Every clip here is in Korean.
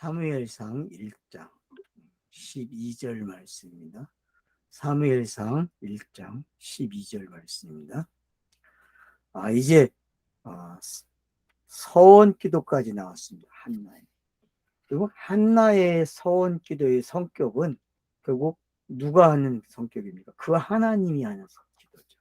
사무엘상 1장 12절 말씀입니다. 사무엘상 1장 12절 말씀입니다. 이제 서원 기도까지 나왔습니다. 한나의. 그리고 한나의 서원 기도의 성격은 결국 누가 하는 성격입니까? 그 하나님이 하는 기도죠.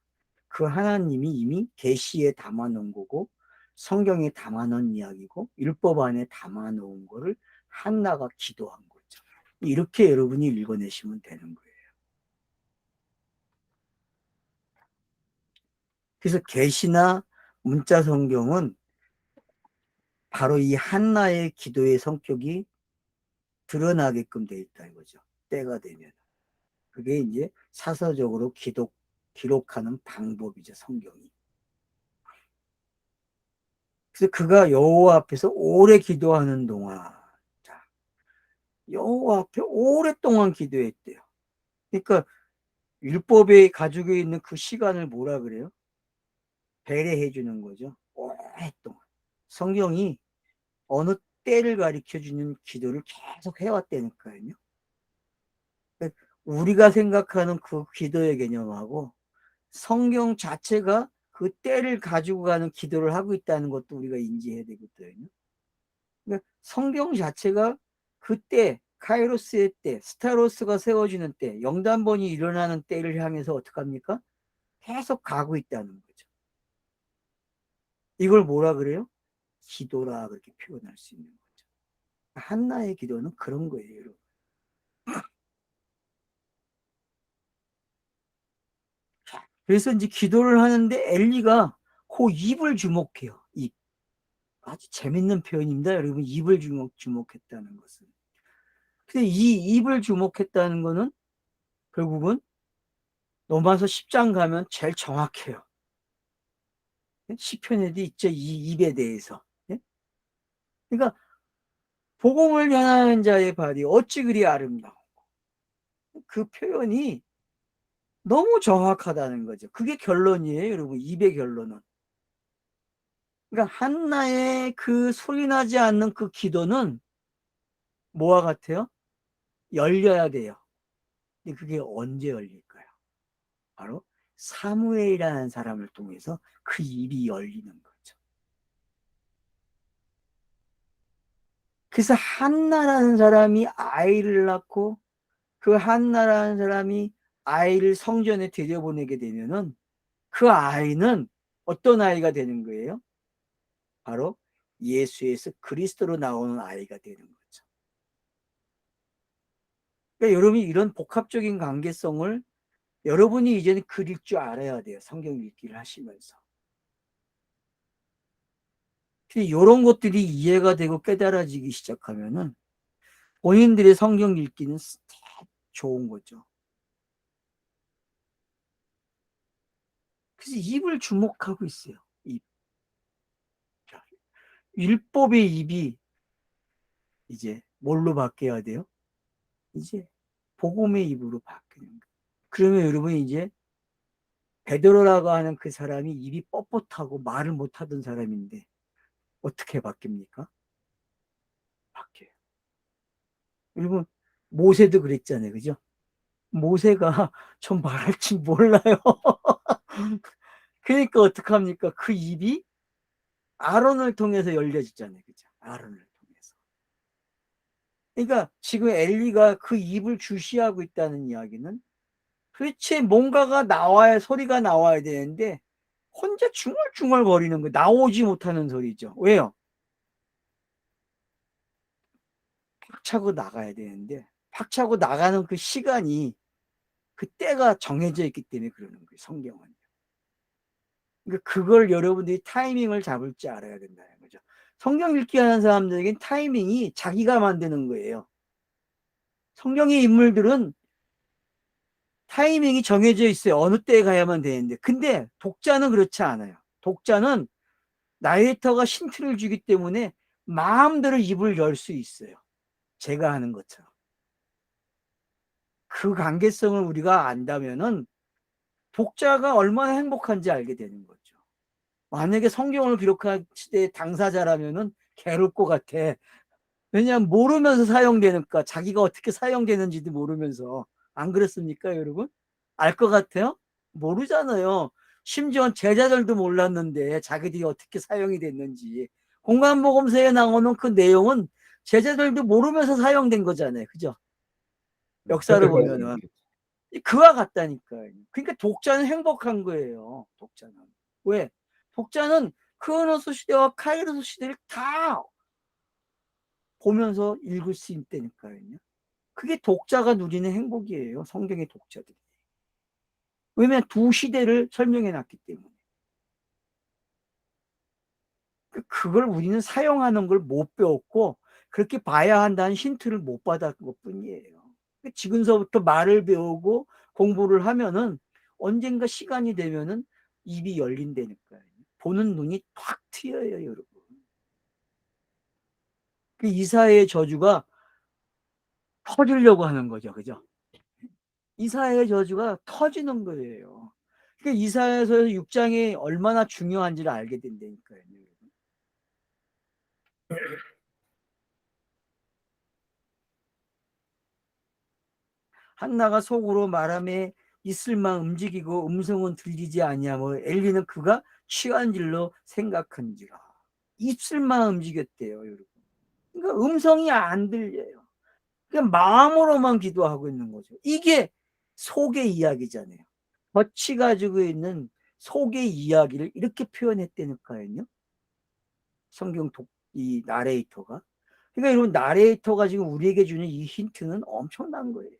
그 하나님이 이미 계시에 담아놓은 거고 성경에 담아놓은 이야기고 율법 안에 담아놓은 거를 한나가 기도한 거죠. 이렇게 여러분이 읽어내시면 되는 거예요. 그래서 계시나 문자 성경은 바로 이 한나의 기도의 성격이 드러나게끔 돼 있다 이거죠. 때가 되면. 그게 이제 사서적으로 기록하는 방법이죠, 성경이. 그래서 그가 여호와 앞에서 오래 기도하는 동안, 자, 여호와 앞에 오랫동안 기도했대요. 그러니까 율법에 가지고 있는 그 시간을 뭐라 그래요? 배려해 주는 거죠. 오랫동안. 성경이 어느 때를 가리켜 주는 기도를 계속 해왔다니까요. 우리가 생각하는 그 기도의 개념하고 성경 자체가 그 때를 가지고 가는 기도를 하고 있다는 것도 우리가 인지해야 되거든요. 그러니까 성경 자체가 그때 카이로스의 때, 스타로스가 세워지는 때, 영단번이 일어나는 때를 향해서 어떡합니까? 계속 가고 있다는 거죠. 이걸 뭐라 그래요? 기도라 그렇게 표현할 수 있는 거죠. 한나의 기도는 그런 거예요, 여러분. 그래서 이제 기도를 하는데 엘리가 그 입을 주목해요. 입. 아주 재밌는 표현입니다. 여러분, 입을 주목했다는 것은. 근데 이 입을 주목했다는 거는 결국은 로마서 10장 가면 제일 정확해요. 시편에도 있죠. 이 입에 대해서. 그러니까 복음을 전하는 자의 발이 어찌 그리 아름다워. 그 표현이 너무 정확하다는 거죠. 그게 결론이에요, 여러분. 입의 결론은. 그러니까 한나의 그 소리나지 않는 그 기도는 뭐와 같아요? 열려야 돼요. 근데 그게 언제 열릴까요? 바로 사무엘이라는 사람을 통해서 그 입이 열리는 거죠. 그래서 한나라는 사람이 아이를 낳고 그 한나라는 사람이 아이를 성전에 들여보내게 되면은 그 아이는 어떤 아이가 되는 거예요? 바로 예수에서 그리스도로 나오는 아이가 되는 거죠. 그러니까 여러분이 이런 복합적인 관계성을 여러분이 이제는 그릴 줄 알아야 돼요. 성경 읽기를 하시면서. 이런 것들이 이해가 되고 깨달아지기 시작하면은 본인들의 성경 읽기는 좋은 거죠. 그래서 입을 주목하고 있어요. 입. 율법의 입이 이제 뭘로 바뀌어야 돼요? 이제 복음의 입으로 바뀌는 거예요. 그러면 여러분이 이제 베드로라고 하는 그 사람이 입이 뻣뻣하고 말을 못하던 사람인데 어떻게 바뀝니까? 바뀌어요. 여러분 모세도 그랬잖아요. 그죠? 모세가 좀 말할 줄 몰라요. 그러니까 어떡합니까? 그 입이 아론을 통해서 열려지잖아요. 그죠? 아론을 통해서. 그러니까 지금 엘리가 그 입을 주시하고 있다는 이야기는 도대체 뭔가가 나와야, 소리가 나와야 되는데 혼자 중얼중얼 거리는 거, 나오지 못하는 소리죠. 왜요? 팍 차고 나가야 되는데 팍 차고 나가는 그 시간이, 그 때가 정해져 있기 때문에 그러는 거예요. 성경은. 그러니까 그걸 여러분들이 타이밍을 잡을 줄 알아야 된다는 거죠. 성경 읽기 하는 사람들에겐 타이밍이 자기가 만드는 거예요. 성경의 인물들은 타이밍이 정해져 있어요. 어느 때에 가야만 되는데. 근데 독자는 그렇지 않아요. 독자는 나레이터가 힌트를 주기 때문에 마음대로 입을 열 수 있어요. 제가 하는 것처럼. 그 관계성을 우리가 안다면은 독자가 얼마나 행복한지 알게 되는 거죠. 만약에 성경을 기록할 때 당사자라면은 괴로울 것 같아. 왜냐하면 모르면서 사용되니까, 자기가 어떻게 사용되는지도 모르면서. 안 그렇습니까, 여러분? 알 것 같아요? 모르잖아요. 심지어 제자들도 몰랐는데 자기들이 어떻게 사용이 됐는지. 공간보검서에 나오는 그 내용은 제자들도 모르면서 사용된 거잖아요. 그죠? 역사를 보면은. 그와 같다니까요. 그러니까 독자는 행복한 거예요. 독자는. 왜? 독자는 크로노스 시대와 카이로스 시대를 다 보면서 읽을 수 있다니까요. 그게 독자가 누리는 행복이에요. 성경의 독자들이. 왜냐면 두 시대를 설명해 놨기 때문에. 그걸 우리는 사용하는 걸 못 배웠고, 그렇게 봐야 한다는 힌트를 못 받았던 것 뿐이에요. 지금서부터 말을 배우고 공부를 하면은 언젠가 시간이 되면은 입이 열린다니까요. 보는 눈이 팍 트여요, 여러분. 그 이사야의 저주가 터지려고 하는 거죠. 그죠? 이사야의 저주가 터지는 거예요. 그러니까 이사야서 6장이 얼마나 중요한지를 알게 된다니까요. 한나가 속으로 말함에 이슬만 움직이고 음성은 들리지 아니하며 엘리는 그가 취한 줄로 생각한지라. 입술만 움직였대요, 여러분. 그러니까 음성이 안 들려요. 그냥 마음으로만 기도하고 있는 거죠. 이게 속의 이야기잖아요. 겉이 가지고 있는 속의 이야기를 이렇게 표현했다니까요. 성경 이 나레이터가. 그러니까 여러분, 나레이터가 지금 우리에게 주는 이 힌트는 엄청난 거예요.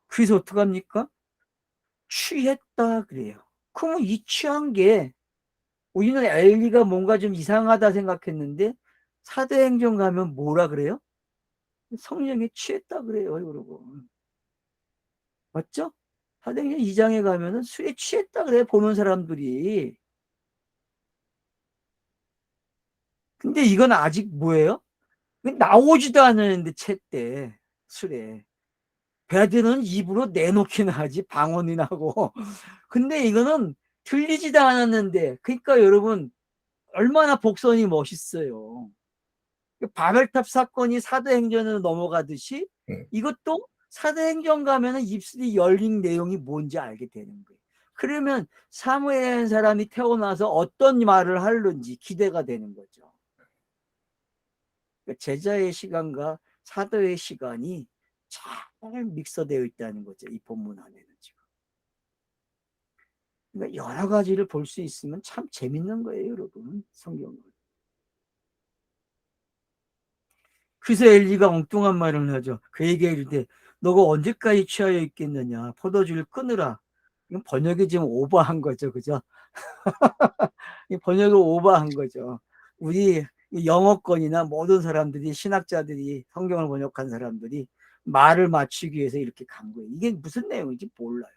그래서 어떡합니까? 취했다 그래요. 그러면 이 취한 게, 우리는 엘리가 뭔가 좀 이상하다 생각했는데 사도행전 가면 뭐라 그래요? 성령에 취했다 그래요, 여러분. 맞죠? 사도행전 2장에 가면은 술에 취했다 그래, 보는 사람들이. 근데 이건 아직 뭐예요? 나오지도 않았는데 취했대, 술에. 베드로는 입으로 내놓기는 하지, 방언이나 하고. 근데 이거는 들리지도 않았는데. 그러니까 여러분, 얼마나 복선이 멋있어요. 바벨탑 사건이 사도행전으로 넘어가듯이 이것도 사도행전 가면은 입술이 열린 내용이 뭔지 알게 되는 거예요. 그러면 사무엘이라는 사람이 태어나서 어떤 말을 하는지 기대가 되는 거죠. 제자의 시간과 사도의 시간이 잘 믹서되어 있다는 거죠. 이 본문 안에는 지금. 그러니까 여러 가지를 볼 수 있으면 참 재밌는 거예요, 여러분. 성경을. 그래서 엘리가 엉뚱한 말을 하죠. 그에게 이르되 너가 언제까지 취하여 있겠느냐, 포도주를 끊으라. 이건 번역이 지금 오버한 거죠, 그죠? 번역을 오버한 거죠. 우리 영어권이나 모든 사람들이, 신학자들이, 성경을 번역한 사람들이 말을 맞추기 위해서 이렇게 간 거예요. 이게 무슨 내용인지 몰라요.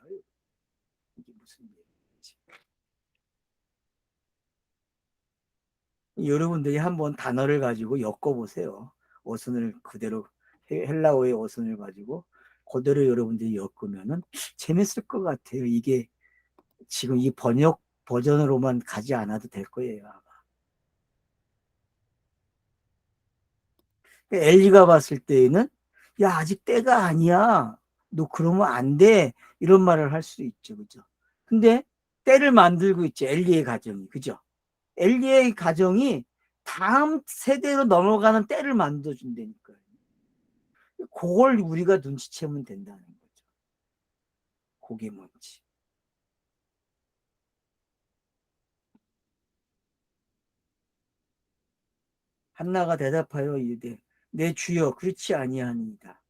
이게 무슨 내용인지. 여러분들이 한번 단어를 가지고 엮어보세요. 어순을 그대로, 헬라어의 어순을 가지고 그대로 여러분들이 엮으면은 재밌을 것 같아요. 이게 지금 이 번역 버전으로만 가지 않아도 될 거예요. 엘리가 봤을 때에는 야, 아직 때가 아니야, 너 그러면 안 돼, 이런 말을 할 수 있죠. 그죠? 근데 때를 만들고 있죠, 엘리의 가정이. 그죠? 엘리의 가정이 다음 세대로 넘어가는 때를 만들어준다니까요. 그걸 우리가 눈치채면 된다는 거죠. 그게 뭔지. 한나가 대답하여 이르되 내 주여 그렇지 아니하니이다.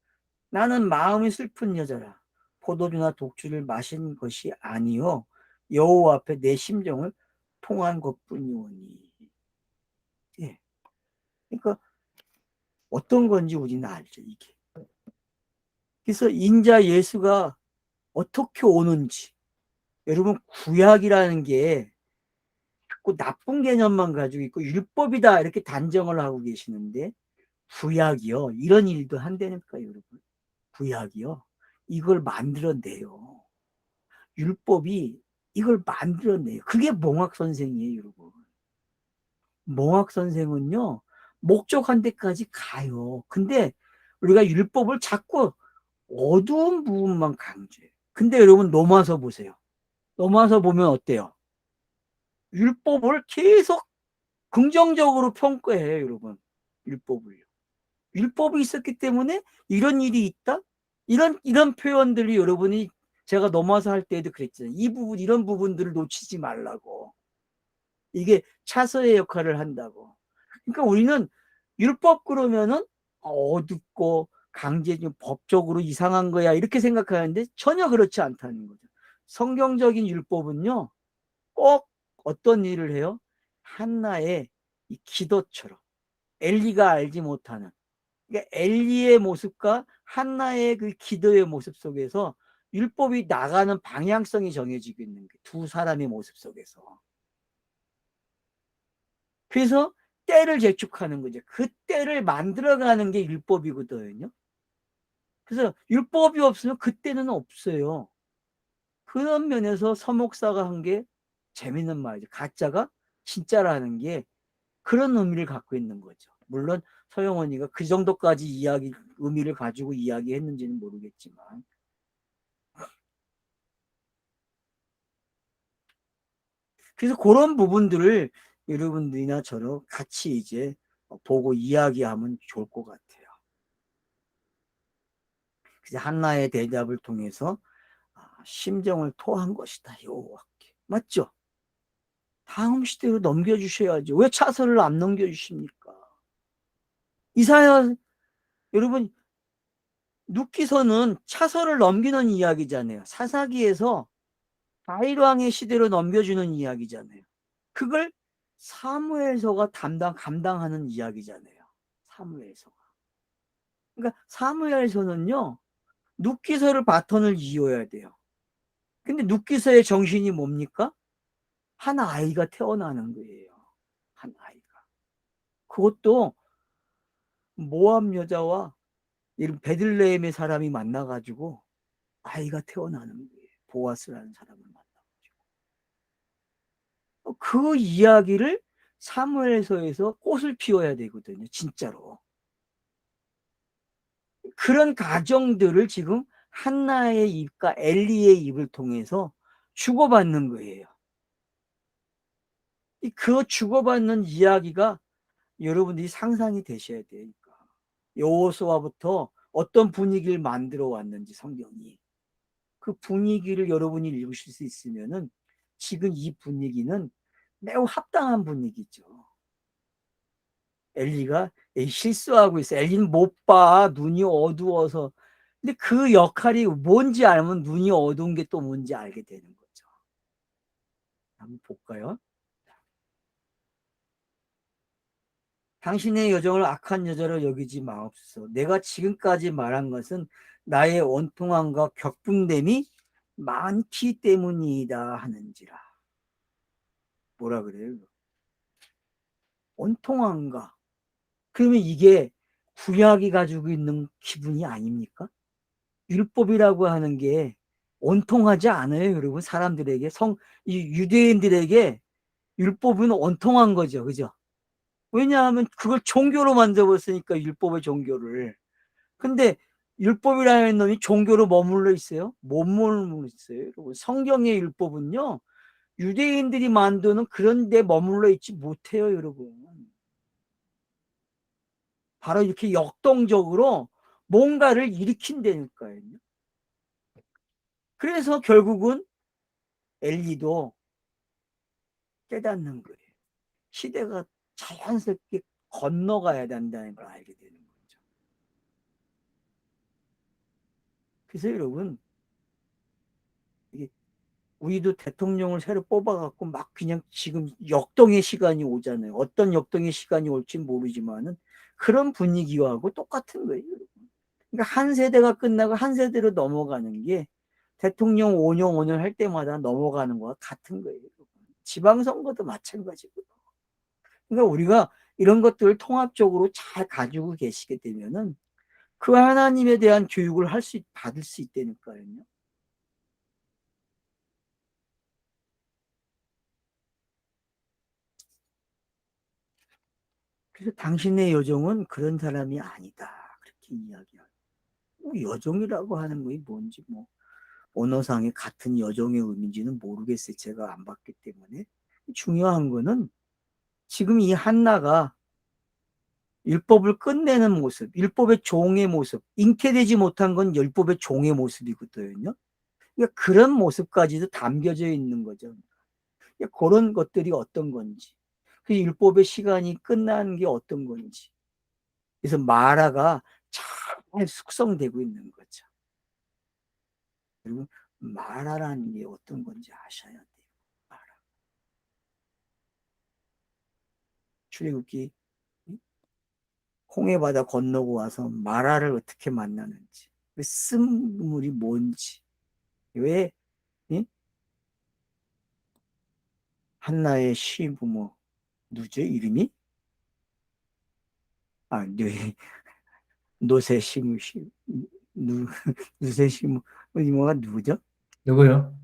나는 마음이 슬픈 여자라. 포도주나 독주를 마신 것이 아니요 여호와 앞에 내 심정을 통한 것뿐이오니. 예. 그러니까 어떤 건지 우리는 알죠, 이게. 그래서 인자 예수가 어떻게 오는지. 여러분, 구약이라는 게 자꾸 나쁜 개념만 가지고 있고 율법이다 이렇게 단정을 하고 계시는데, 구약이요 이런 일도 한다니까 여러분. 구약이요 이걸 만들어내요. 율법이 이걸 만들어내요. 그게 몽학 선생이에요, 여러분. 몽학 선생은요, 목적한 데까지 가요. 근데 우리가 율법을 자꾸 어두운 부분만 강조해요. 근데 여러분 넘어서 보세요. 넘어서 보면 어때요? 율법을 계속 긍정적으로 평가해요, 여러분. 율법을요. 율법이 있었기 때문에 이런 일이 있다? 이런 표현들이 여러분이 제가 넘어서 할 때에도 그랬잖아요. 이 부분, 이런 부분들을 놓치지 말라고. 이게 차서의 역할을 한다고. 그러니까 우리는 율법 그러면은 어둡고 강제적 법적으로 이상한 거야 이렇게 생각하는데 전혀 그렇지 않다는 거죠. 성경적인 율법은요 꼭 어떤 일을 해요? 한나의 이 기도처럼 엘리가 알지 못하는, 그러니까 엘리의 모습과 한나의 그 기도의 모습 속에서 율법이 나가는 방향성이 정해지고 있는 게 두 사람의 모습 속에서. 그래서 때를 재촉하는 거죠. 그 때를 만들어가는 게 율법이거든요. 그래서 율법이 없으면 그때는 없어요. 그런 면에서 서목사가 한 게 재밌는 말이죠. 가짜가 진짜라는 게 그런 의미를 갖고 있는 거죠. 물론 서영원이가 그 정도까지 의미를 가지고 이야기했는지는 모르겠지만. 그래서 그런 부분들을 여러분들이나 저로 같이 이제 보고 이야기하면 좋을 것 같아요. 그래서 한나의 대답을 통해서 심정을 토한 것이다. 여호와께. 맞죠? 다음 시대로 넘겨주셔야죠. 왜 차서를 안 넘겨주십니까? 이사야, 여러분, 눕기서는 차서를 넘기는 이야기잖아요. 사사기에서 다윗 왕의 시대로 넘겨주는 이야기잖아요. 그걸 사무엘서가 감당하는 이야기잖아요. 사무엘서가. 그러니까 사무엘서는요, 눕기서를 바톤을 이어야 돼요. 근데 눕기서의 정신이 뭡니까? 한 아이가 태어나는 거예요. 한 아이가. 그것도 모압 여자와 이런 베들레헴의 사람이 만나가지고 아이가 태어나는 거예요. 보아스라는 사람을 만나가지고. 그 이야기를 사무엘서에서 꽃을 피워야 되거든요. 진짜로. 그런 가정들을 지금 한나의 입과 엘리의 입을 통해서 주고받는 거예요. 그 주고받는 이야기가 여러분들이 상상이 되셔야 되니까. 여호수아부터 어떤 분위기를 만들어 왔는지 성경이. 그 분위기를 여러분이 읽으실 수 있으면은 지금 이 분위기는 매우 합당한 분위기죠. 엘리가 실수하고 있어. 엘리는 못 봐. 눈이 어두워서. 근데 그 역할이 뭔지 알면 눈이 어두운 게 또 뭔지 알게 되는 거죠. 한번 볼까요? 당신의 여정을 악한 여자로 여기지 마옵소서. 내가 지금까지 말한 것은 나의 원통함과 격분됨이 많기 때문이다 하는지라. 뭐라 그래요? 원통함과. 그러면 이게 구약이 가지고 있는 기분이 아닙니까? 율법이라고 하는 게 원통하지 않아요, 여러분. 사람들에게 이 유대인들에게 율법은 원통한 거죠, 그죠? 왜냐하면 그걸 종교로 만들어버렸으니까 율법의 종교를. 근데 율법이라는 놈이 종교로 머물러 있어요? 못 머물러 있어요, 여러분. 성경의 율법은요, 유대인들이 만드는 그런 데 머물러 있지 못해요, 여러분. 바로 이렇게 역동적으로 뭔가를 일으킨다니까요. 그래서 결국은 엘리도 깨닫는 거예요. 시대가 자연스럽게 건너가야 된다는 걸 알게 되는 거죠. 그래서 여러분, 우리도 대통령을 새로 뽑아갖고 막 그냥 지금 역동의 시간이 오잖아요. 어떤 역동의 시간이 올지 모르지만은 그런 분위기하고 똑같은 거예요. 그러니까 한 세대가 끝나고 한 세대로 넘어가는 게 대통령 5년 5년 할 때마다 넘어가는 거와 같은 거예요. 지방선거도 마찬가지고. 그러니까 우리가 이런 것들을 통합적으로 잘 가지고 계시게 되면은 그 하나님에 대한 교육을 받을 수 있다니까요. 그래서 당신의 여종은 그런 사람이 아니다. 그렇게 이야기하고. 여종이라고 하는 것이 뭔지 뭐 언어상의 같은 여종의 의미인지는 모르겠어요. 제가 안 봤기 때문에. 중요한 거는 지금 이 한나가 율법을 끝내는 모습, 율법의 종의 모습, 잉태되지 못한 건 율법의 종의 모습이거든요. 그러니까 그런 모습까지도 담겨져 있는 거죠. 그러니까 그런 것들이 어떤 건지, 그 율법의 시간이 끝나는 게 어떤 건지. 그래서 마라가 잘 숙성되고 있는 거죠. 그리고 마라라는 게 어떤 건지 아셔야 돼요. 마라. 출애굽기 홍해바다 건너고 와서 마라를 어떻게 만나는지, 그 쓴물이 뭔지, 왜 한나의 시부모 누죠 이름이? 아, 노세 시무 시 누 누세 시무 이모가 누구죠? 누구요?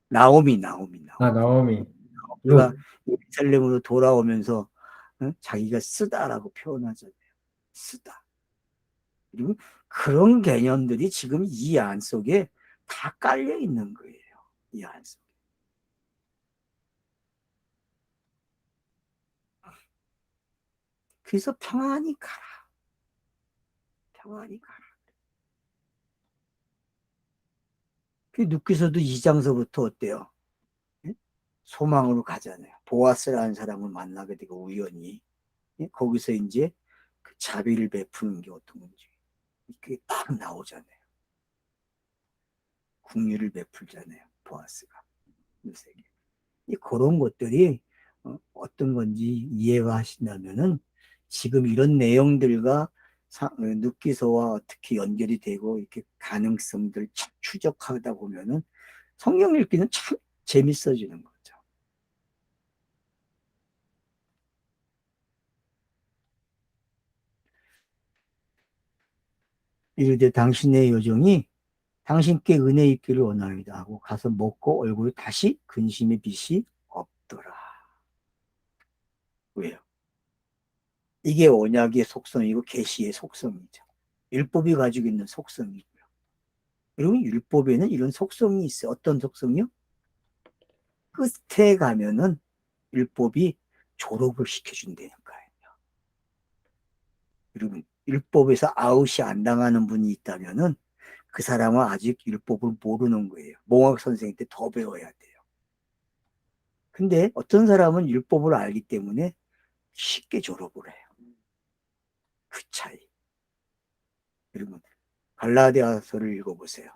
나오미. 나오미. 나오미가 루. 예루살렘으로 돌아오면서 자기가 쓰다라고 표현하잖아요. 쓰다. 그리고 그런 개념들이 지금 이 안 속에 다 깔려 있는 거예요. 이 안 속에. 그래서 평안히 가라. 평안히 가라. 그 누께서도 2장서부터 어때요? 소망으로 가잖아요. 보아스라는 사람을 만나게 되고 우연히 거기서 이제 그 자비를 베푸는 게 어떤 건지 그게 딱 나오잖아요. 궁유를 베풀잖아요. 보아스가 요새게. 그런 것들이 어떤 건지 이해가 하신다면은 지금 이런 내용들과 눕기서와 어떻게 연결이 되고 이렇게 가능성들 추적하다 보면은 성경 읽기는 참 재밌어지는 거죠. 이르되 당신의 요정이 당신께 은혜 있기를 원하이다 하고 가서 먹고 얼굴에 다시 근심의 빛이 없더라. 왜요? 이게 언약의 속성이고 계시의 속성이죠. 율법이 가지고 있는 속성이고요. 그리고 율법에는 이런 속성이 있어요. 어떤 속성이요? 끝에 가면은 율법이 졸업을 시켜준다니까요. 여러분, 율법에서 아웃이 안 당하는 분이 있다면은 그 사람은 아직 율법을 모르는 거예요. 몽학 선생님한테 더 배워야 돼요. 근데 어떤 사람은 율법을 알기 때문에 쉽게 졸업을 해요. 그 차이. 여러분, 갈라디아서를 읽어보세요.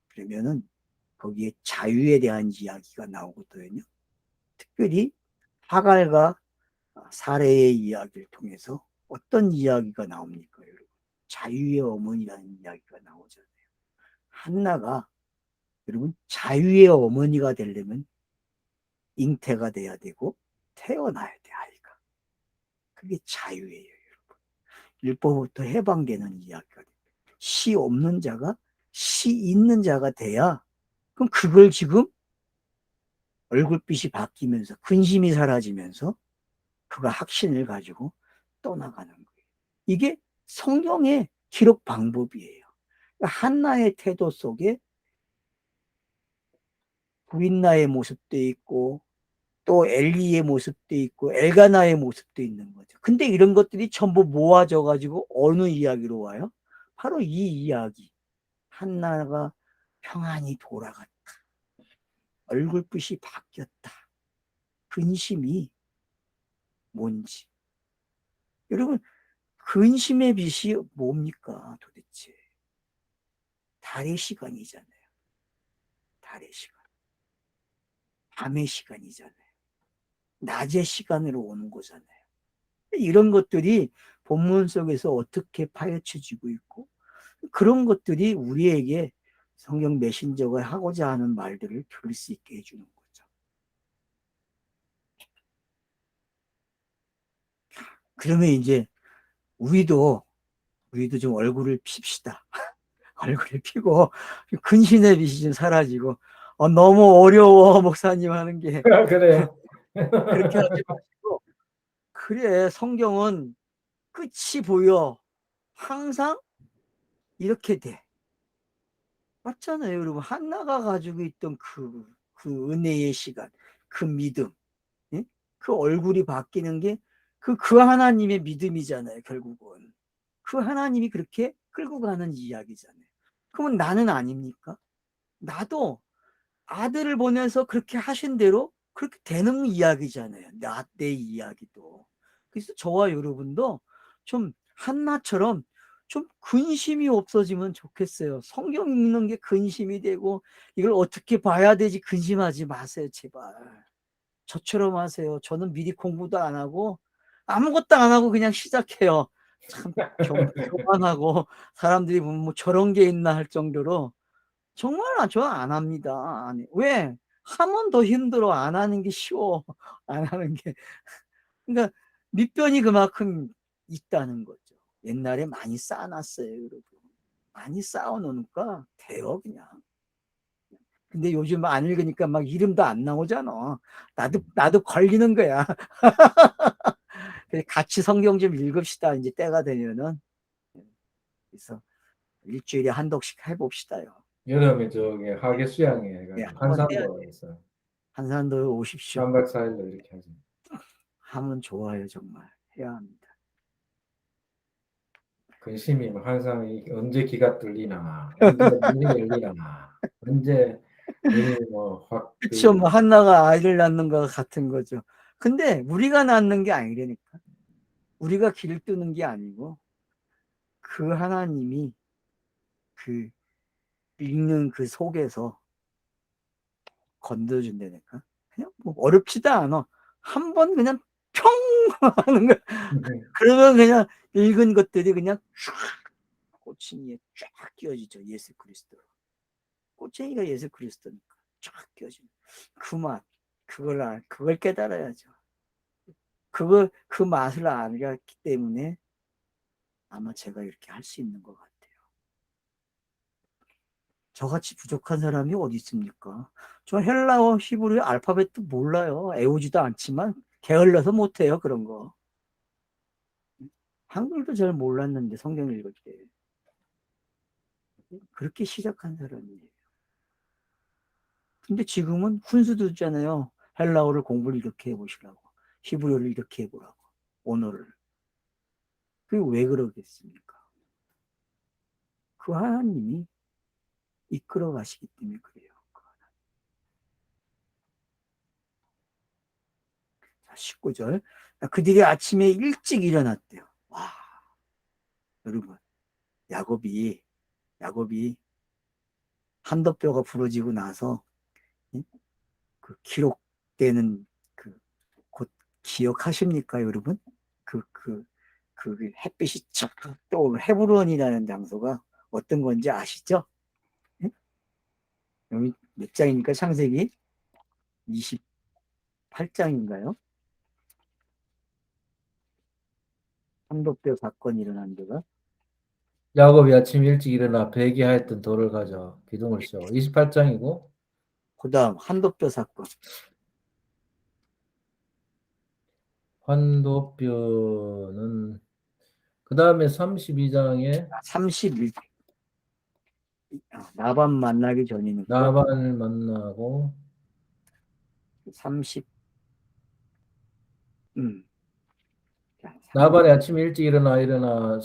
그러면은 거기에 자유에 대한 이야기가 나오거든요. 특별히 하갈과 사례의 이야기를 통해서 어떤 이야기가 나옵니까, 여러분? 자유의 어머니라는 이야기가 나오잖아요. 한나가 여러분 자유의 어머니가 되려면 잉태가 돼야 되고 태어나야 돼 아이가. 그게 자유예요, 여러분. 율법부터 해방되는 이야기가 돼요. 시 없는 자가 시 있는 자가 돼야 그럼 그걸 지금 얼굴빛이 바뀌면서 근심이 사라지면서 그가 확신을 가지고 떠나가는 거예요. 이게 성경의 기록 방법이에요. 그러니까 한나의 태도 속에 구인나의 모습도 있고 또 엘리의 모습도 있고 엘가나의 모습도 있는 거죠. 근데 이런 것들이 전부 모아져 가지고 어느 이야기로 와요? 바로 이 이야기. 한나가 평안히 돌아갔다. 얼굴빛이 바뀌었다. 근심이 뭔지. 여러분, 근심의 빛이 뭡니까 도대체? 달의 시간이잖아요. 달의 시간. 밤의 시간이잖아요. 낮의 시간으로 오는 거잖아요. 이런 것들이 본문 속에서 어떻게 파헤쳐지고 있고 그런 것들이 우리에게 성경 메신저가 하고자 하는 말들을 들을 수 있게 해주는 거죠. 그러면 이제 우리도 좀 얼굴을 핍시다. 얼굴을 피고 근신의 빛이 좀 사라지고 너무 어려워 목사님 하는 게 그래요. 그렇게 하지 마시고 그래, 성경은 끝이 보여. 항상 이렇게 돼. 맞잖아요, 여러분. 한나가 가지고 있던 그 은혜의 시간, 그 믿음, 예? 그 얼굴이 바뀌는 게 그 하나님의 믿음이잖아요, 결국은. 그 하나님이 그렇게 끌고 가는 이야기잖아요. 그러면 나는 아닙니까? 나도 아들을 보내서 그렇게 하신 대로 그렇게 되는 이야기잖아요. 내 이야기도. 그래서 저와 여러분도 좀 한나처럼 좀 근심이 없어지면 좋겠어요. 성경 읽는 게 근심이 되고 이걸 어떻게 봐야 되지 근심하지 마세요, 제발. 저처럼 하세요. 저는 미리 공부도 안 하고 아무것도 안 하고 그냥 시작해요. 참 교만하고 사람들이 보면 뭐 저런 게 있나 할 정도로 정말 저는 안 합니다. 아니, 왜? 하면 더 힘들어. 안 하는 게 쉬워. 안 하는 게. 그러니까 밑변이 그만큼 있다는 거죠. 옛날에 많이 쌓아놨어요, 여러분. 많이 쌓아놓으니까 돼요, 그냥. 근데 요즘 안 읽으니까 막 이름도 안 나오잖아. 나도 걸리는 거야. 같이 성경 좀 읽읍시다. 이제 때가 되면은. 그래서 일주일에 한 독씩 해봅시다요. 여름에 저기 하계 수양회 예, 해가지고 한번 해야 돼. 한산도에서 한산도에 오십시오. 3박 4일로 이렇게 하죠. 하면 좋아요, 정말. 해야 합니다. 근심이 뭐 항상 언제 기가 뚫리나, 언제 문이 열리나, 언제 문이 뭐확 그쵸, 뜨이나. 뭐, 한나가 아이를 낳는 것 같은 거죠. 근데 우리가 낳는 게 아니라니까. 우리가 길 뜨는 게 아니고, 그 하나님이 그 읽는 그 속에서 건드준다니까. 그냥 뭐 어렵지도 않아. 한 번 그냥 평 하는 거야. 그러면 그냥 읽은 것들이 그냥 쫙 꼬챙이에 쫙 끼워지죠. 예수 그리스도. 꼬챙이가 예수 그리스도니까 쫙 끼워지는 그 맛. 그걸 깨달아야죠. 그 맛을 알았기 때문에 아마 제가 이렇게 할 수 있는 것 같아요. 저같이 부족한 사람이 어디 있습니까? 저 헬라어, 히브리 알파벳도 몰라요. 애우지도 않지만 게을러서 못해요, 그런 거. 한글도 잘 몰랐는데 성경 읽을 때 그렇게 시작한 사람이에요. 근데 지금은 훈수도 있잖아요. 헬라어를 공부를 이렇게 해보시라고, 히브리어를 이렇게 해보라고, 언어를. 그게 왜 그러겠습니까? 그 하나님이 이끌어 가시기 때문에 그래요. 19절. 그들이 아침에 일찍 일어났대요. 와, 여러분, 야곱이, 야곱이 한돛뼈가 부러지고 나서 그 기록되는 그 곧 기억하십니까, 여러분? 그, 그, 그 햇빛이 쫙 떠오르는 헤브론이라는 장소가 어떤 건지 아시죠? 여기 몇 장입니까? 창세기 28장인가요? 한돛뼈 사건이 일어난 데가. 야곱이 아침 일찍 일어나 배기하였던 돌을 가져 기둥을 세워. 28장이고, 그 다음 한돛뼈 사건. 환도뼈는, 그 다음에 32장에 31, 나반 만나기 전이니까 나반을 만나고, 30, 음, 나반이 아침 일찍 일어나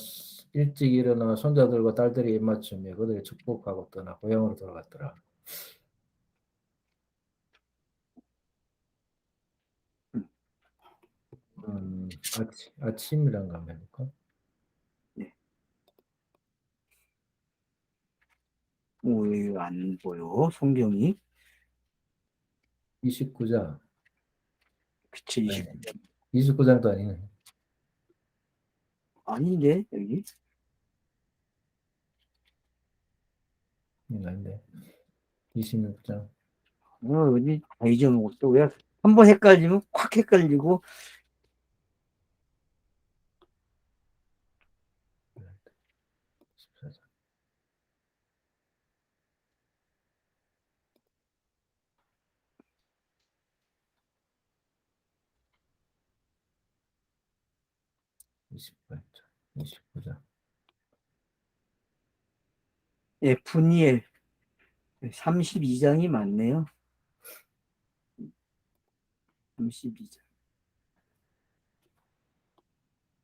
손자들과 딸들이 입맞추며 그들이 축복하고 떠나 고향으로 돌아갔더라. 음, 아침이란 거 한번 해볼까? 네. 왜안 보여? 성경이. 29장. 그치, 아니, 29장도 아니네. 아닌데, 여기. 아닌데. 26장. 어디 다 잊어먹었어. 왜? 한 번 헷갈리면 콱 헷갈리고. 28장, 29장. 예, 분이엘 32장이 맞네요. 32장.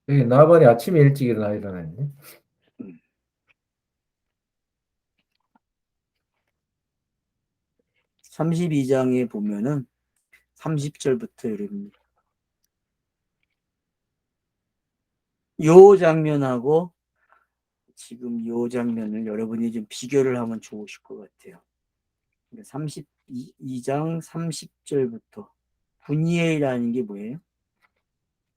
여기 나발이 아침에 일찍 일어나있네. 32장에 보면은 30절부터 이릅니다. 요 장면하고 지금 요 장면을 여러분이 좀 비교를 하면 좋으실 것 같아요. 32장 30절부터 분이엘이라는 게 뭐예요?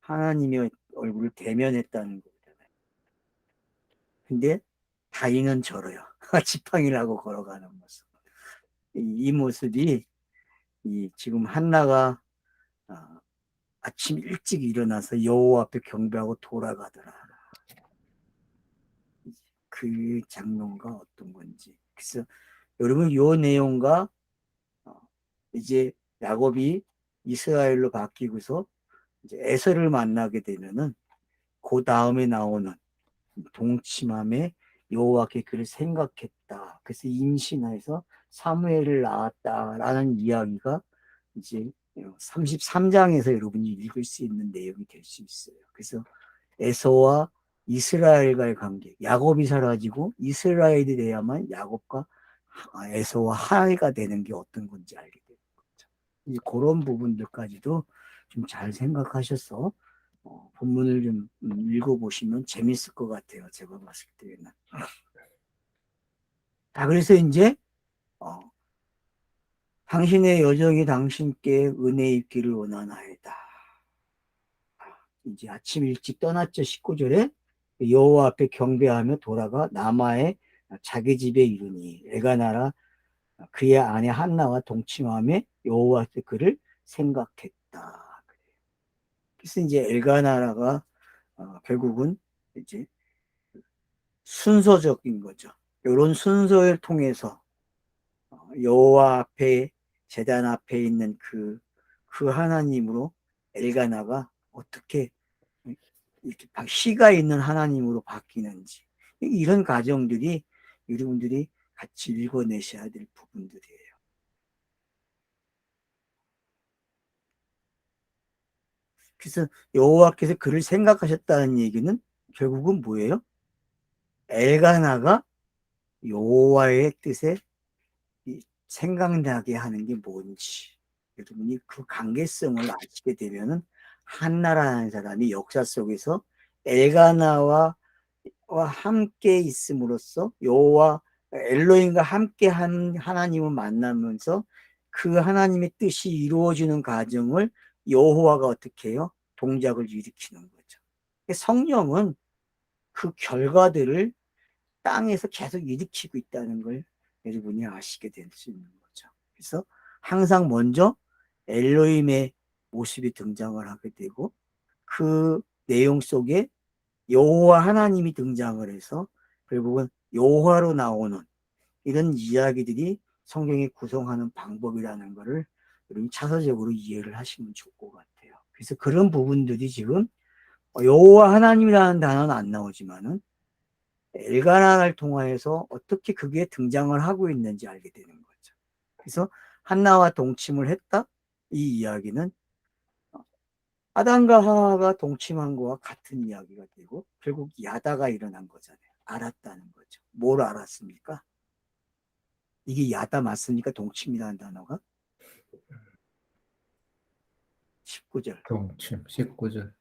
하나님의 얼굴을 대면했다는 거잖아요. 근데 다이는 저러요. 지팡이를 하고 걸어가는 모습. 이 모습이 지금 한나가 아침 일찍 일어나서 여호와 앞에 경배하고 돌아가더라. 그 장면과 어떤 건지. 그래서 여러분 요 내용과 이제 야곱이 이스라엘로 바뀌고서 이제 에서를 만나게 되면은 그 다음에 나오는 동침함에 여호와께 그를 생각했다. 그래서 임신해서 사무엘을 낳았다라는 이야기가 이제 33장에서 여러분이 읽을 수 있는 내용이 될 수 있어요. 그래서 에서와 이스라엘과의 관계, 야곱이 사라지고 이스라엘이 돼야만 야곱과 에서와 하나가 되는 게 어떤 건지 알게 되는 거죠. 이제 그런 부분들까지도 좀 잘 생각하셔서 본문을 좀 읽어보시면 재밌을 것 같아요. 제가 봤을 때는. 그래서 이제 당신의 여정이 당신께 은혜 입기를 원하나이다. 이제 아침 일찍 떠났죠. 19절에 여호와 앞에 경배하며 돌아가 라마의 자기 집에 이르니 엘가나라 그의 아내 한나와 동침하며 여호와 앞에 그를 생각했다. 그래서 이제 엘가나라가 결국은 이제 순서적인 거죠. 이런 순서를 통해서 여호와 앞에 제단 앞에 있는 그 하나님으로 엘가나가 어떻게 이렇게 시가 있는 하나님으로 바뀌는지 이런 과정들이 여러분들이 같이 읽어내셔야 될 부분들이에요. 그래서 여호와께서 그를 생각하셨다는 얘기는 결국은 뭐예요? 엘가나가 여호와의 뜻에 생각나게 하는 게 뭔지 여러분이 그 관계성을 아시게 되면은 한나라는 사람이 역사 속에서 엘가나와 함께 있음으로써 여호와 엘로힘과 함께 한 하나님을 만나면서 그 하나님의 뜻이 이루어지는 과정을 여호와가 어떻게 해요? 동작을 일으키는 거죠. 성령은 그 결과들을 땅에서 계속 일으키고 있다는 걸 여러분이 아시게 될 수 있는 거죠. 그래서 항상 먼저 엘로힘의 모습이 등장을 하게 되고 그 내용 속에 여호와 하나님이 등장을 해서 결국은 여호와로 나오는 이런 이야기들이 성경이 구성하는 방법이라는 것을 여러분 차서적으로 이해를 하시면 좋을 것 같아요. 그래서 그런 부분들이 지금 여호와 하나님이라는 단어는 안 나오지만은 엘가나를 통하여서 어떻게 그게 등장을 하고 있는지 알게 되는 거죠. 그래서 한나와 동침을 했다? 이 이야기는 아담과 하와가 동침한 거와 같은 이야기가 되고 결국 야다가 일어난 거잖아요. 알았다는 거죠. 뭘 알았습니까? 이게 야다 맞습니까? 동침이라는 단어가 19절. 동침, 19절.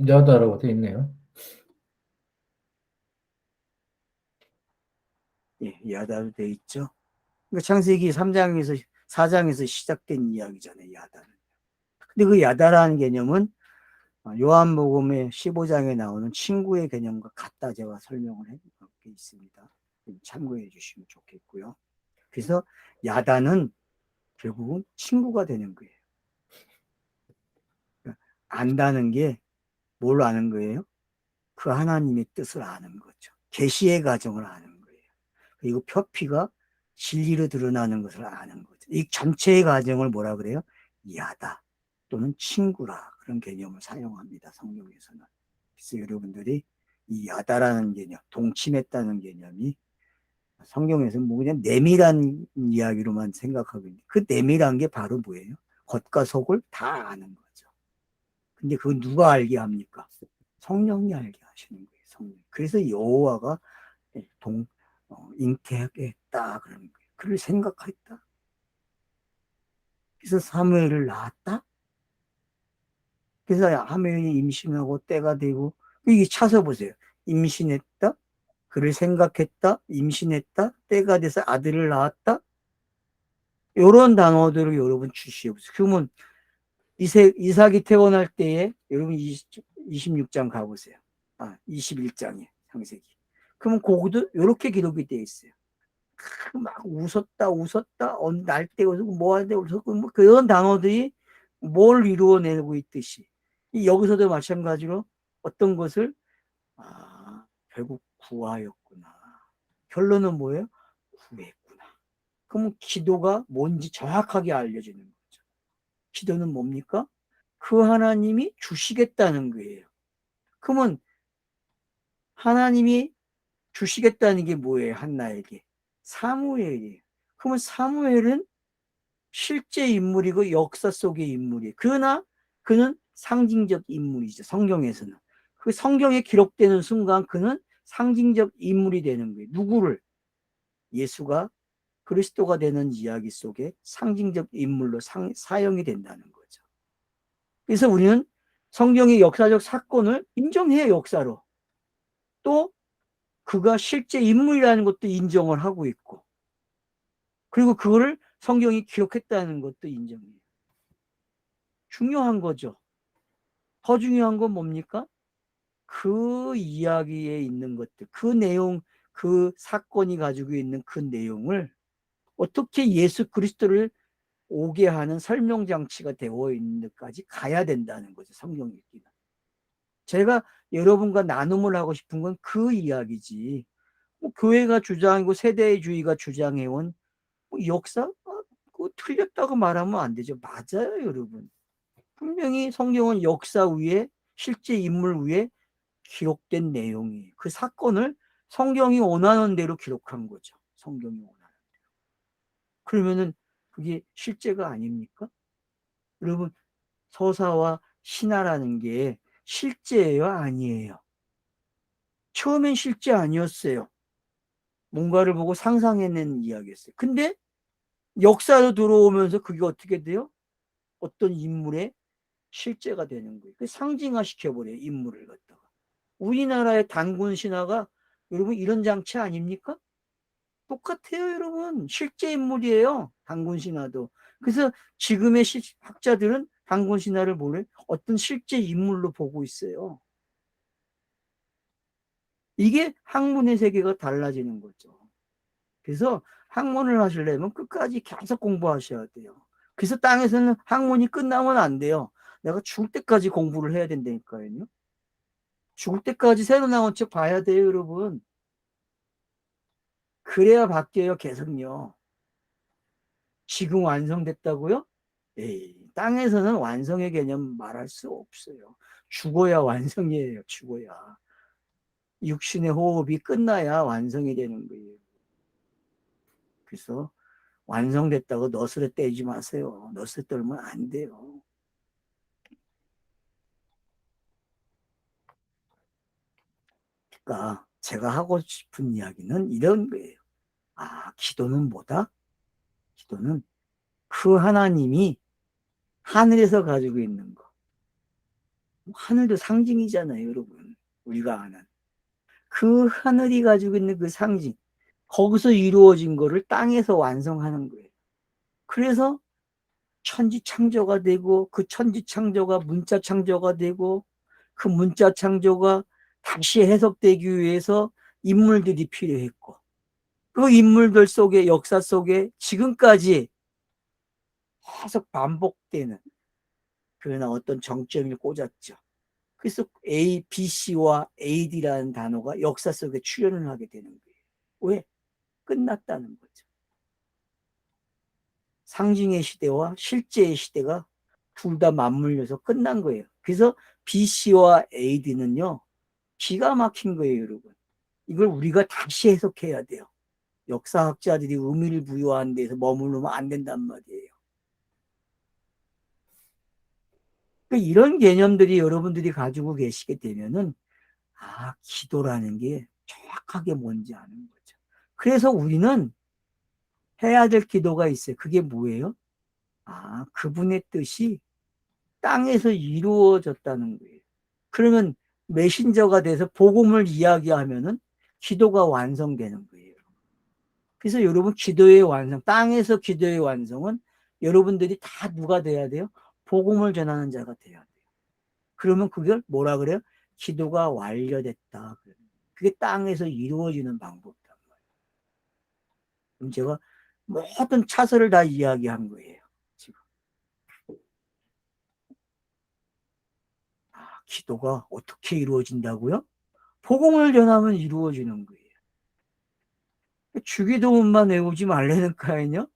야다라고 돼 있네요. 예, 야다로 돼 있죠. 그러니까 창세기 3장에서 4장에서 시작된 이야기잖아요. 야다는. 근데 그 야다라는 개념은 요한복음의 15장에 나오는 친구의 개념과 같다 제가 설명을 해 있습니다. 참고해 주시면 좋겠고요. 그래서 야다는 결국은 친구가 되는 거예요. 안다는 게 뭘 아는 거예요? 그 하나님의 뜻을 아는 거죠. 계시의 과정을 아는 거예요. 그리고 표피가 진리로 드러나는 것을 아는 거죠. 이 전체의 과정을 뭐라 그래요? 야다 또는 친구라, 그런 개념을 사용합니다, 성경에서는. 그래서 여러분들이 이 야다라는 개념, 동침했다는 개념이 성경에서는 뭐 그냥 내밀한 이야기로만 생각하고 있는데, 그 내밀한 게 바로 뭐예요? 겉과 속을 다 아는 거죠. 근데 그건 누가 알게 합니까? 성령이 알게 하시는 거예요, 성령. 그래서 여호와가 잉태하겠다 그러는 거예요. 그를 생각했다. 그래서 사무엘을 낳았다. 그래서 사무엘이 임신하고 때가 되고, 이게 차서 보세요. 임신했다, 그를 생각했다, 임신했다, 때가 돼서 아들을 낳았다. 이런 단어들을 여러분 주시옵소서. 그러면 이삭이 태어날 때에 여러분 26장 가보세요. 21장에 창세기. 그러면 거기도 이렇게 기록이 되어 있어요. 막 웃었다, 날 때 웃고, 뭐 할 때 웃었고, 뭐 그런 단어들이 뭘 이루어내고 있듯이. 여기서도 마찬가지로 어떤 것을, 결국 구하였구나. 결론은 뭐예요? 구했구나. 그러면 기도가 뭔지 정확하게 알려지는 거죠. 기도는 뭡니까? 그 하나님이 주시겠다는 거예요. 그러면 하나님이 주시겠다는 게 뭐예요? 한나에게 사무엘이에요. 그러면 사무엘은 실제 인물이고 역사 속의 인물이에요. 그러나 그는 상징적 인물이죠, 성경에서는. 그 성경에 기록되는 순간 그는 상징적 인물이 되는 거예요. 누구를? 예수가 그리스도가 되는 이야기 속에 상징적 인물로 사용이 된다는 거죠. 그래서 우리는 성경의 역사적 사건을 인정해요, 역사로. 또 그가 실제 인물이라는 것도 인정을 하고 있고, 그리고 그거를 성경이 기록했다는 것도 인정해요. 중요한 거죠. 더 중요한 건 뭡니까? 그 이야기에 있는 것들, 그 내용, 그 사건이 가지고 있는 그 내용을 어떻게 예수 그리스도를 오게 하는 설명장치가 되어 있는 데까지 가야 된다는 거죠, 성경 읽기는. 제가 여러분과 나눔을 하고 싶은 건 그 이야기지, 뭐 교회가 주장이고 세대주의가 주장해온 뭐 역사? 그거 틀렸다고 말하면 안 되죠. 맞아요, 여러분. 분명히 성경은 역사 위에, 실제 인물 위에 기록된 내용이에요. 그 사건을 성경이 원하는 대로 기록한 거죠. 성경이 원하는 대로. 그러면은 그게 실제가 아닙니까? 여러분, 서사와 신화라는 게 실제예요, 아니에요? 처음엔 실제 아니었어요. 뭔가를 보고 상상해낸 이야기였어요. 근데 역사로 들어오면서 그게 어떻게 돼요? 어떤 인물의 실제가 되는 거예요. 상징화 시켜버려요, 인물을 갖다가. 우리나라의 단군 신화가 여러분 이런 장치 아닙니까? 똑같아요, 여러분. 실제 인물이에요, 단군 신화도. 그래서 지금의 학자들은 단군 신화를 뭐래? 어떤 실제 인물로 보고 있어요. 이게 학문의 세계가 달라지는 거죠. 그래서 학문을 하시려면 끝까지 계속 공부하셔야 돼요. 그래서 땅에서는 학문이 끝나면 안 돼요. 내가 죽을 때까지 공부를 해야 된다니까요. 죽을 때까지 새로 나온 책 봐야 돼요, 여러분. 그래야 바뀌어요, 계속요. 지금 완성됐다고요? 에이, 땅에서는 완성의 개념 말할 수 없어요. 죽어야 완성이에요, 죽어야. 육신의 호흡이 끝나야 완성이 되는 거예요. 그래서 완성됐다고 너스레 떼지 마세요. 너스레 떨면 안 돼요. 그러니까 제가 하고 싶은 이야기는 이런 거예요. 기도는 뭐다? 기도는 그 하나님이 하늘에서 가지고 있는 거. 하늘도 상징이잖아요, 여러분. 우리가 아는. 그 하늘이 가지고 있는 그 상징. 거기서 이루어진 거를 땅에서 완성하는 거예요. 그래서 천지 창조가 되고, 그 천지 창조가 문자 창조가 되고, 그 문자 창조가 다시 해석되기 위해서 인물들이 필요했고, 그 인물들 속에, 역사 속에 지금까지 계속 반복되는 그러나 어떤 정점을 꽂았죠. 그래서 A, BC와 AD라는 단어가 역사 속에 출현을 하게 되는 거예요. 왜? 끝났다는 거죠. 상징의 시대와 실제의 시대가 둘 다 맞물려서 끝난 거예요. 그래서 BC와 AD는요, 기가 막힌 거예요, 여러분. 이걸 우리가 다시 해석해야 돼요. 역사학자들이 의미를 부여하는 데서 머무르면 안 된단 말이에요. 그러니까 이런 개념들이 여러분들이 가지고 계시게 되면은, 아, 기도라는 게 정확하게 뭔지 아는 거죠. 그래서 우리는 해야 될 기도가 있어요. 그게 뭐예요? 아, 그분의 뜻이 땅에서 이루어졌다는 거예요. 그러면 메신저가 돼서 복음을 이야기하면은 기도가 완성되는 거예요. 그래서 여러분 기도의 완성, 땅에서 기도의 완성은 여러분들이 다 누가 돼야 돼요? 복음을 전하는 자가 돼야 돼요. 그러면 그걸 뭐라 그래요? 기도가 완료됐다. 그게 땅에서 이루어지는 방법이란 말이에요. 그럼 제가 모든 차서를 다 이야기한 거예요. 지금. 아, 기도가 어떻게 이루어진다고요? 복음을 전하면 이루어지는 거예요. 주기도문만 외우지 말라니까요.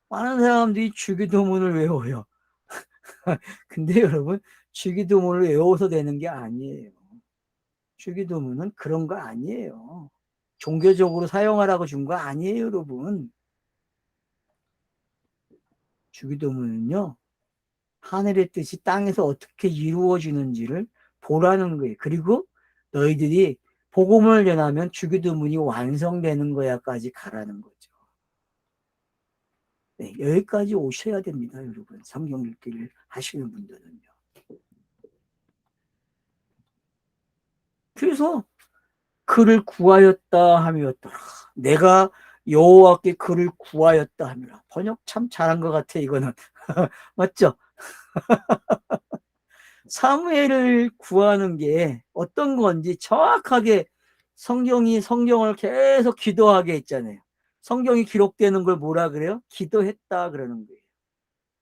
많은 사람들이 주기도문을 외워요. 근데 여러분, 주기도문을 외워서 되는 게 아니에요. 주기도문은 그런 거 아니에요. 종교적으로 사용하라고 준 거 아니에요, 여러분. 주기도문은요, 하늘의 뜻이 땅에서 어떻게 이루어지는지를 보라는 거예요. 그리고 너희들이 복음을 전하면 주기도문이 완성되는 거야까지 가라는 거죠. 네, 여기까지 오셔야 됩니다, 여러분. 성경 읽기를 하시는 분들은요. 그래서 그를 구하였다 하였더라. 내가 여호와께 그를 구하였다 하니라. 번역 참 잘한 것 같아, 이거는. 맞죠? 사무엘을 구하는 게 어떤 건지 정확하게 성경이 성경을 계속 기도하게 했잖아요. 성경이 기록되는 걸 뭐라 그래요? 기도했다 그러는 거예요.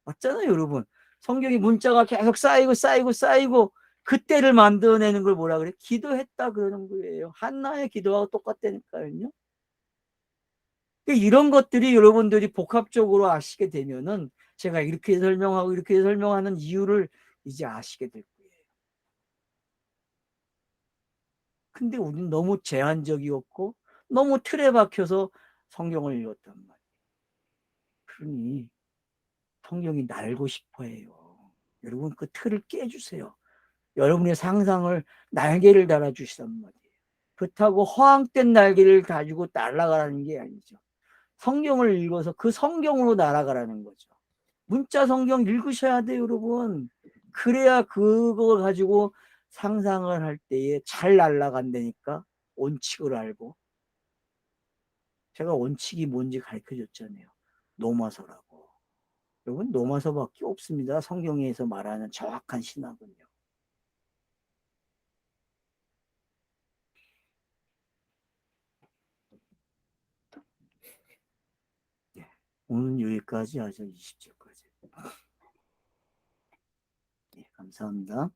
맞잖아요, 여러분. 성경이 문자가 계속 쌓이고 쌓이고 쌓이고 그때를 만들어내는 걸 뭐라 그래? 기도했다 그러는 거예요. 한나의 기도하고 똑같다니까요. 이런 것들이 여러분들이 복합적으로 아시게 되면은 제가 이렇게 설명하고 이렇게 설명하는 이유를 이제 아시게 될 거예요. 근데 우리는 너무 제한적이었고 너무 틀에 박혀서 성경을 읽었단 말이에요. 그러니 성경이 날고 싶어 해요. 여러분 그 틀을 깨주세요. 여러분의 상상을 날개를 달아주시단 말이에요. 그렇다고 허황된 날개를 가지고 날아가라는 게 아니죠. 성경을 읽어서 그 성경으로 날아가라는 거죠. 문자 성경 읽으셔야 돼요, 여러분. 그래야 그걸 가지고 상상을 할 때에 잘 날아간다니까. 원칙을 알고. 제가 원칙이 뭔지 가르쳐 줬잖아요. 노마서라고. 여러분, 노마서밖에 없습니다. 성경에서 말하는 정확한 신학은요. 네. 오늘 여기까지 하죠. 20절까지. 네, 감사합니다.